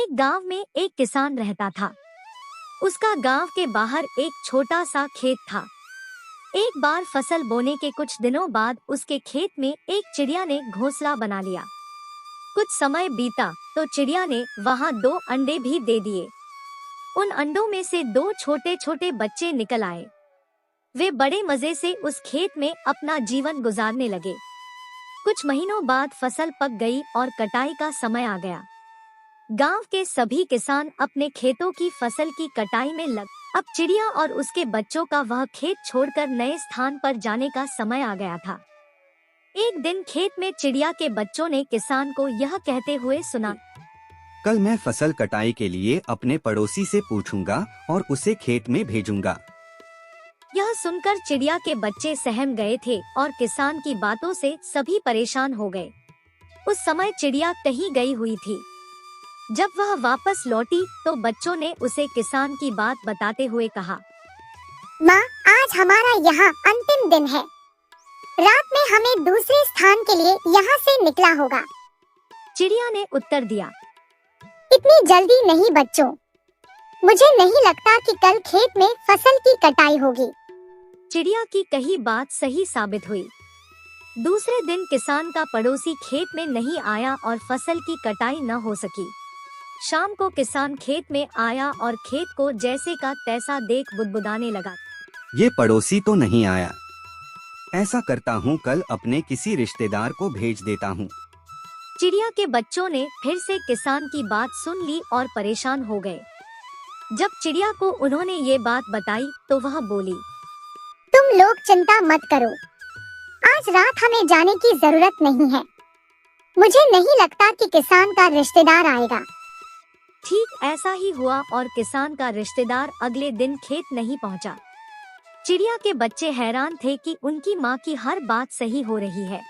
एक गांव में एक किसान रहता था। उसका गांव के बाहर एक छोटा सा खेत था। एक बार फसल बोने के कुछ दिनों बाद उसके खेत में एक चिड़िया ने घोंसला बना लिया। कुछ समय बीता तो चिड़िया ने वहां 2 अंडे भी दे दिए। उन अंडों में से 2 छोटे छोटे बच्चे निकल आए। वे बड़े मजे से उस खेत में अपना जीवन गुजारने लगे। कुछ महीनों बाद फसल पक गई और कटाई का समय आ गया। गांव के सभी किसान अपने खेतों की फसल की कटाई में लग। अब चिड़िया और उसके बच्चों का वह खेत छोड़कर नए स्थान पर जाने का समय आ गया था। एक दिन खेत में चिड़िया के बच्चों ने किसान को यह कहते हुए सुना, कल मैं फसल कटाई के लिए अपने पड़ोसी से पूछूंगा और उसे खेत में भेजूंगा। यह सुनकर चिड़िया के बच्चे सहम गए थे और किसान की बातों से सभी परेशान हो गए। उस समय चिड़िया कहीं गई हुई थी। जब वह वापस लौटी तो बच्चों ने उसे किसान की बात बताते हुए कहा, माँ, आज हमारा यहाँ अंतिम दिन है। रात में हमें दूसरे स्थान के लिए यहाँ से निकला होगा। चिड़िया ने उत्तर दिया, इतनी जल्दी नहीं बच्चों, मुझे नहीं लगता कि कल खेत में फसल की कटाई होगी। चिड़िया की कही बात सही साबित हुई। दूसरे दिन किसान का पड़ोसी खेत में नहीं आया और फसल की कटाई न हो सकी। शाम को किसान खेत में आया और खेत को जैसे का तैसा देख बुदबुदाने लगा, ये पड़ोसी तो नहीं आया। ऐसा करता हूँ, कल अपने किसी रिश्तेदार को भेज देता हूँ। चिड़िया के बच्चों ने फिर से किसान की बात सुन ली और परेशान हो गए। जब चिड़िया को उन्होंने ये बात बताई तो वह बोली, तुम लोग चिंता मत करो, आज रात हमें जाने की जरूरत नहीं है। मुझे नहीं लगता कि किसान का रिश्तेदार आएगा। ठीक ऐसा ही हुआ और किसान का रिश्तेदार अगले दिन खेत नहीं पहुंचा। चिड़िया के बच्चे हैरान थे कि उनकी माँ की हर बात सही हो रही है।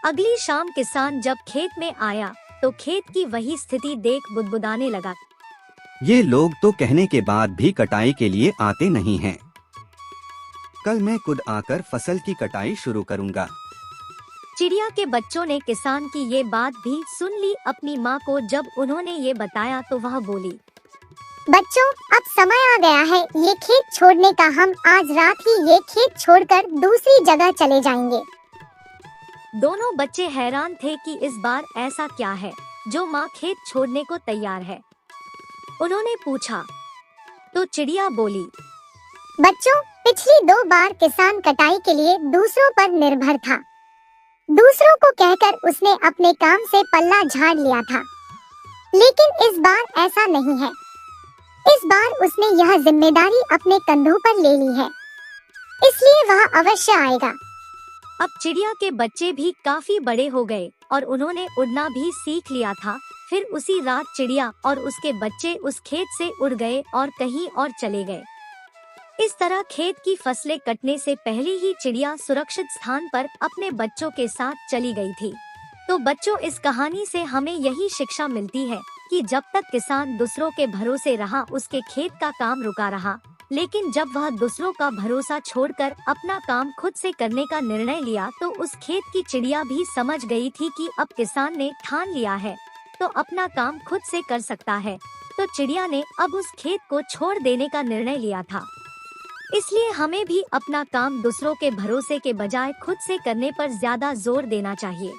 अगली शाम किसान जब खेत में आया तो खेत की वही स्थिति देख बुदबुदाने लगा, ये लोग तो कहने के बाद भी कटाई के लिए आते नहीं हैं। कल मैं खुद आकर फसल की कटाई शुरू करूंगा। चिड़िया के बच्चों ने किसान की ये बात भी सुन ली। अपनी माँ को जब उन्होंने ये बताया तो वह बोली, बच्चों, अब समय आ गया है ये खेत छोड़ने का। हम आज रात ही ये खेत छोड़कर दूसरी जगह चले जाएंगे। दोनों बच्चे हैरान थे कि इस बार ऐसा क्या है जो माँ खेत छोड़ने को तैयार है। उन्होंने पूछा तो चिड़िया बोली, बच्चों, पिछली 2 बार किसान कटाई के लिए दूसरों पर निर्भर था। दूसरों को कहकर उसने अपने काम से पल्ला झाड़ लिया था, लेकिन इस बार ऐसा नहीं है। इस बार उसने यह जिम्मेदारी अपने कंधों पर ले ली है, इसलिए वह अवश्य आएगा। अब चिड़िया के बच्चे भी काफी बड़े हो गए और उन्होंने उड़ना भी सीख लिया था। फिर उसी रात चिड़िया और उसके बच्चे उस खेत से उड़ गए और कहीं और चले गए। इस तरह खेत की फसलें कटने से पहले ही चिड़िया सुरक्षित स्थान पर अपने बच्चों के साथ चली गई थी। तो बच्चों, इस कहानी से हमें यही शिक्षा मिलती है कि जब तक किसान दूसरों के भरोसे रहा उसके खेत का काम रुका रहा, लेकिन जब वह दूसरों का भरोसा छोड़कर अपना काम खुद से करने का निर्णय लिया तो उस खेत की चिड़िया भी समझ गई थी कि अब किसान ने ठान लिया है तो अपना काम खुद से कर सकता है। तो चिड़िया ने अब उस खेत को छोड़ देने का निर्णय लिया था। इसलिए हमें भी अपना काम दूसरों के भरोसे के बजाय खुद से करने पर ज्यादा जोर देना चाहिए।